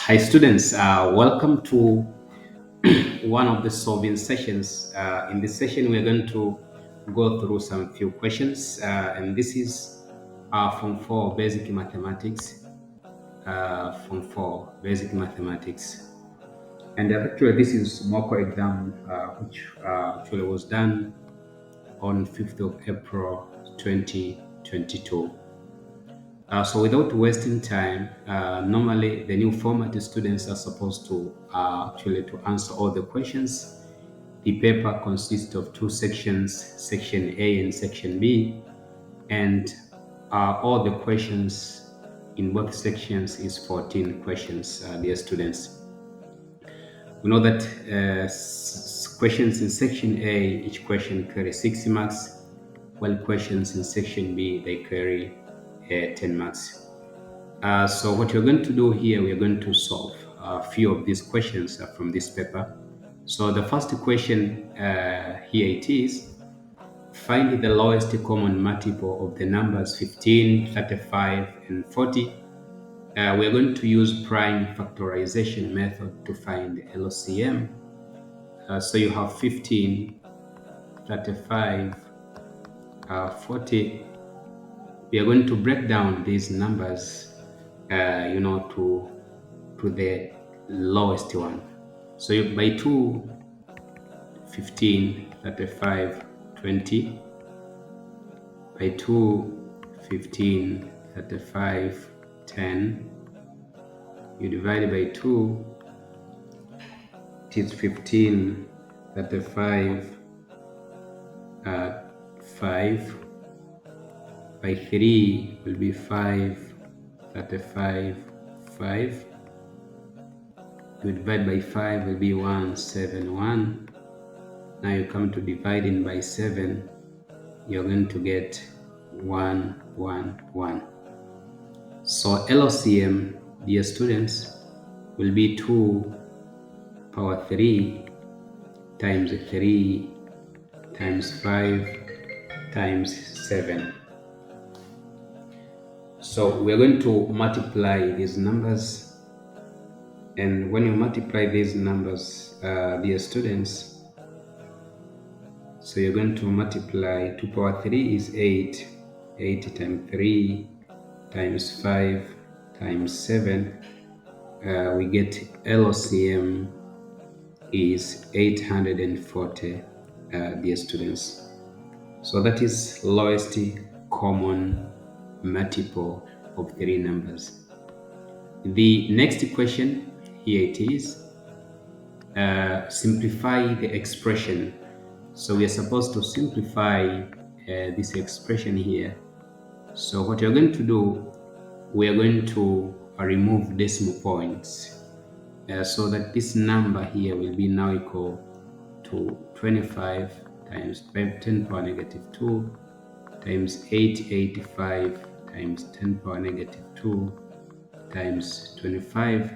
Hi students, welcome to one of the solving sessions. In this session, we're going to go through some few questions, and this is from 4 basic mathematics. From 4 basic mathematics, and actually, this is mock exam, which actually was done on 5th of April 2022. So without wasting time, normally the new format the students are supposed to actually to answer all the questions. The paper consists of two sections, section A and section B, and all the questions in both sections is 14 questions, dear students. We know that questions in section A, each question carries 60 marks, while questions in section B, they carry 10 marks. So what we're going to do here, we're going to solve a few of these questions from this paper. So the first question, here it is: find the lowest common multiple of the numbers 15, 35, and 40. We're going to use prime factorization method to find the LCM. So you have 15, 35, 40. We are going to break down these numbers to the lowest one. So by 2, 15, 35, 20. By 2, 15, 35, 10. You divide by 2, it is 15, 35, 5. By 3 will be 5, 35, 5. You divide by 5 will be 1, 7, 1. Now you come to dividing by 7, you're going to get 1, 1, 1. So LCM, dear students, will be 2 power 3 times 3 times 5 times 7. So we're going to multiply these numbers, and when you multiply these numbers, dear students, so you're going to multiply 2 power 3 is 8. 8 times 3 times 5 times 7. We get LCM is 840, dear students. So that is lowest common multiple of 3 numbers. The next question, here it is: simplify the expression. So we are supposed to simplify this expression here. So what you're going to do, we are going to remove decimal points so that this number here will be now equal to 25 times 10 power negative 2 times 885 times 10 power negative 2 times 25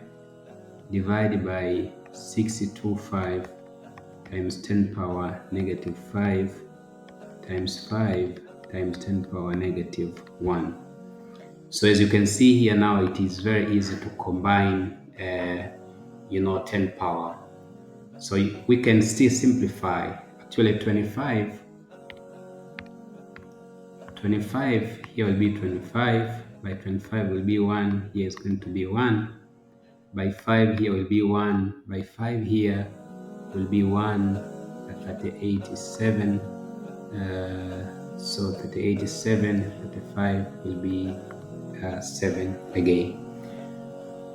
divided by 625 times 10 power negative 5 times 5 times 10 power negative 1. So as you can see here now, it is very easy to combine 10 power. So we can still simplify. Actually 25 here will be 25. By 25 will be 1. Here is going to be 1. By 5 here will be 1. By 5 here will be 1. 38 is 7. So 38 is 7. 35 will be 7 again.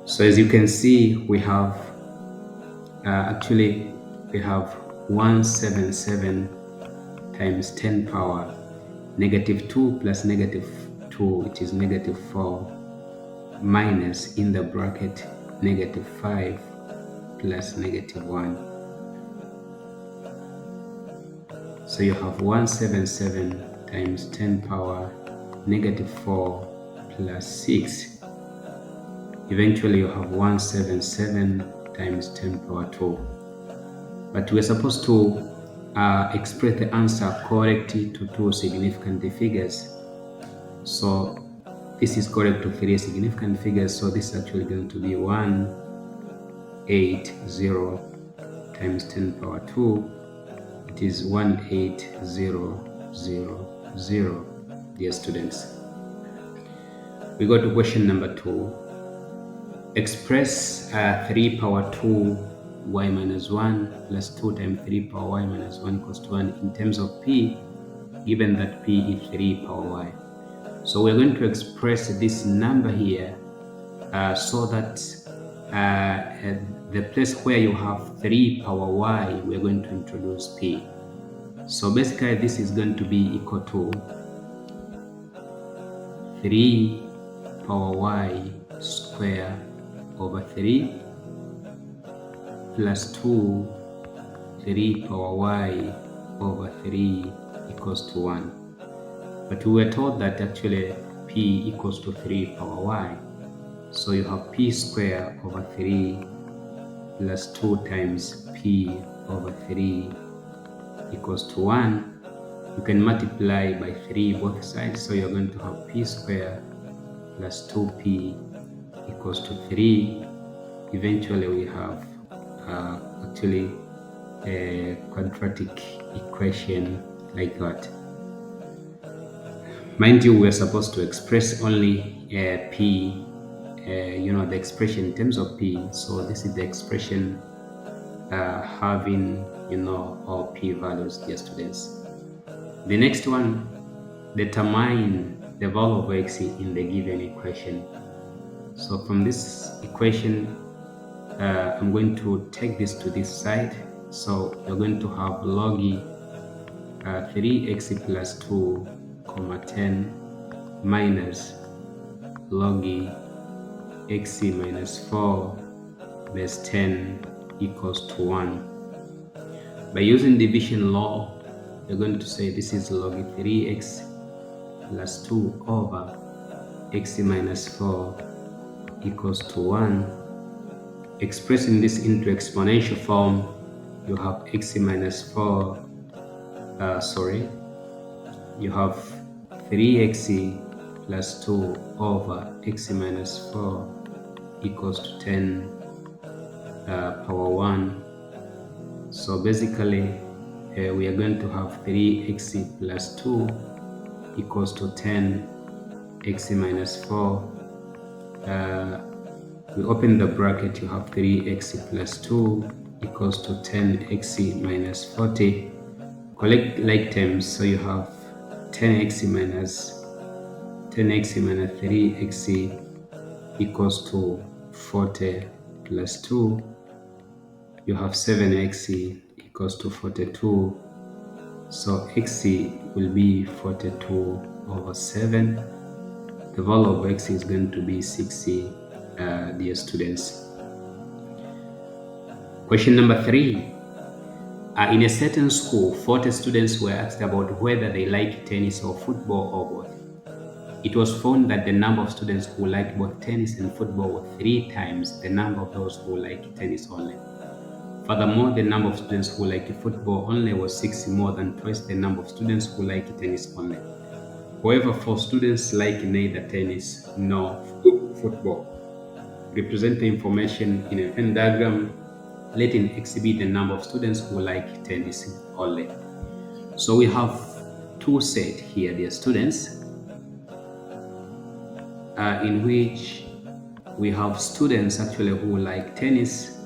So as you can see, we have we have 177 times 10 power negative 2 plus negative 2, which is negative 4, minus in the bracket negative 5 plus negative 1. So you have 177 times 10 power negative 4 plus 6. Eventually you have 177 times 10 power 2. But we're supposed to express the answer correctly to 2 significant figures. So this is correct to 3 significant figures. So this is actually going to be 1, 180 times 10 power 2, it is 18000. Dear students, we go to question number 2. Express 3 power 2 y minus 1 plus 2 times 3 power y minus 1 equals to 1 in terms of p, given that p is 3 power y. So we're going to express this number here so that the place where you have 3 power y, we're going to introduce p. So basically this is going to be equal to 3 power y square over 3 plus 2 3 power y over 3 equals to 1. But we were told that actually p equals to 3 power y. So you have p square over 3 plus 2 times p over 3 equals to 1. You can multiply by 3 both sides, so you're going to have p square plus 2p equals to 3. Eventually we have actually a quadratic equation like that. Mind you, we're supposed to express only p, the expression in terms of p. So this is the expression having, all p values, dear students. The next one, determine the value of x in the given equation. So from this equation, I'm going to take this to this side. So you're going to have log 3x plus 2, 10 minus log x minus 4 base 10 equals to 1. By using division law, you're going to say this is log 3x plus 2 over x minus 4 equals to 1. Expressing this into exponential form, you have x minus 4, you have 3x plus 2 over x minus 4 equals to 10 power 1. So basically we are going to have 3x plus 2 equals to 10 x minus 4. We open the bracket, you have 3x plus 2 equals to 10x minus 40. Collect like terms, so you have 10x minus 3x equals to 40 plus 2. You have 7x equals to 42. So x will be 42 over 7. The value of x is going to be 60, dear students. Question number 3. In a certain school, 40 students were asked about whether they like tennis or football or both. It was found that the number of students who liked both tennis and football were 3 times the number of those who liked tennis only. Furthermore, the number of students who liked football only was 6 more than twice the number of students who liked tennis only. However, 4 students like neither tennis nor football. Represent the information in a Venn diagram, letting x be the number of students who like tennis only. So we have 2 sets here, dear students, in which we have students actually who like tennis.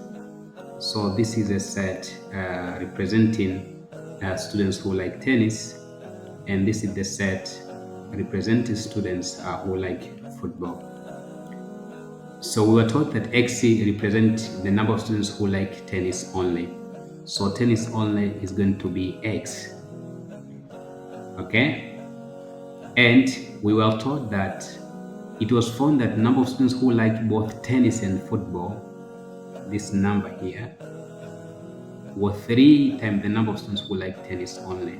So this is a set representing students who like tennis, and this is the set representing students who like football. So we were told that x represents the number of students who like tennis only. So tennis only is going to be x. Okay? And we were told that it was found that the number of students who like both tennis and football, this number here, was 3 times the number of students who like tennis only.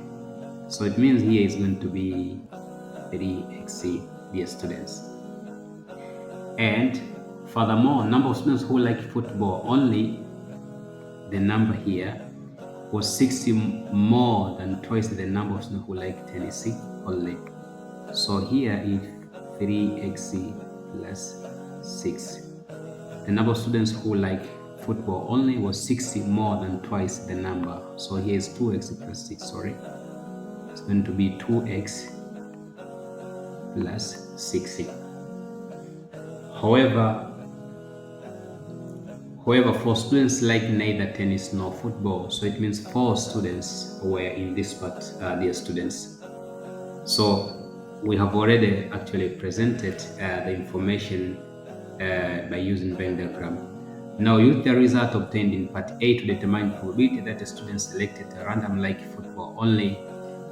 So it means here is going to be 3x, dear students. And furthermore, number of students who like football only, the number here, was 60 more than twice the number of students who like tennis only. So here is 3x plus 6. The number of students who like football only was 60 more than twice the number. So here is 2x plus 6, sorry. It's going to be 2x plus 60. However, for students like neither tennis nor football, so it means 4 students were in this part, dear students. So we have already actually presented the information by using Venn diagram. Now use the result obtained in part A to determine probability that a student selected a random like football only,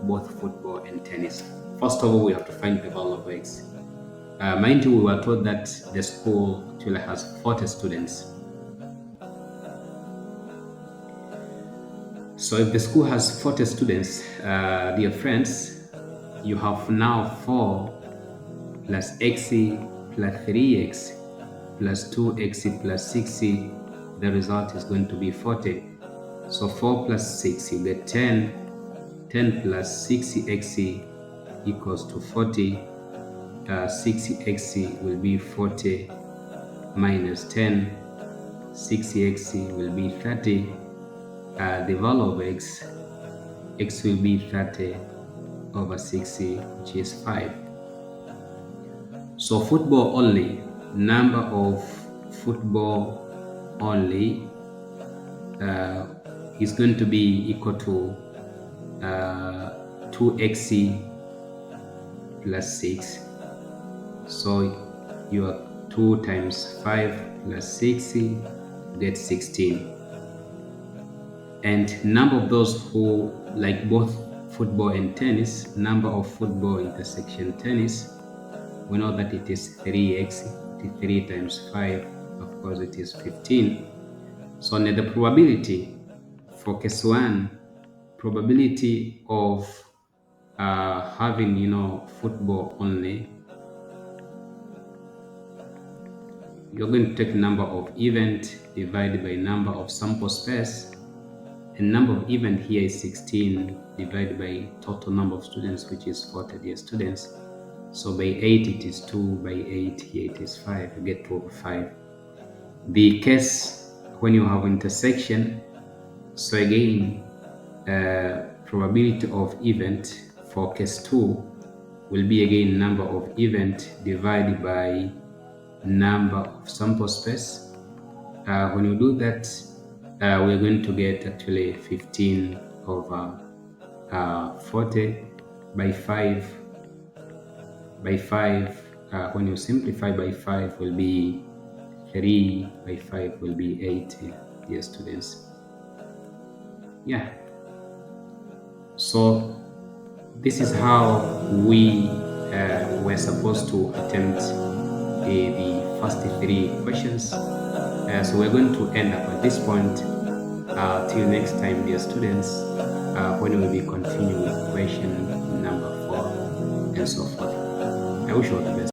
both football and tennis. First of all, we have to find the value of x. Mind you, we were told that the school actually has 40 students. So if the school has 40 students, dear friends, you have now 4 plus x plus 3x plus 2x plus 6. The result is going to be 40. So 4 plus 6, you get 10. 10 plus 6x equals to 40. 6x will be 40 minus 10. 6x will be 30. The value of x will be 30 over 60, which is 5. So football only, number of football only is going to be equal to 2x plus 6. So you are 2 times 5 plus 6 get 16. And number of those who like both football and tennis, number of football intersection tennis, we know that it is 3x. 3 times 5, of course it is 15. So now the probability for case 1, probability of having football only, you're going to take number of event divided by number of sample space, and number of event here is 16 divided by total number of students, which is 40 dear students. So by 8 it is 2, by 8 here it is 5, you get 2 over 5. The case when you have intersection, so again probability of event for case 2 will be again number of event divided by number of sample space. When you do that, we're going to get actually 15 over 40 by 5. By 5, when you simplify by 5 will be 3, by 5 will be 8, dear students. Yeah. So this is how we were supposed to attempt the first 3 questions. So we're going to end up at this point. Till next time, dear students, when we will continue with question number 4 and so forth. I wish you all the best.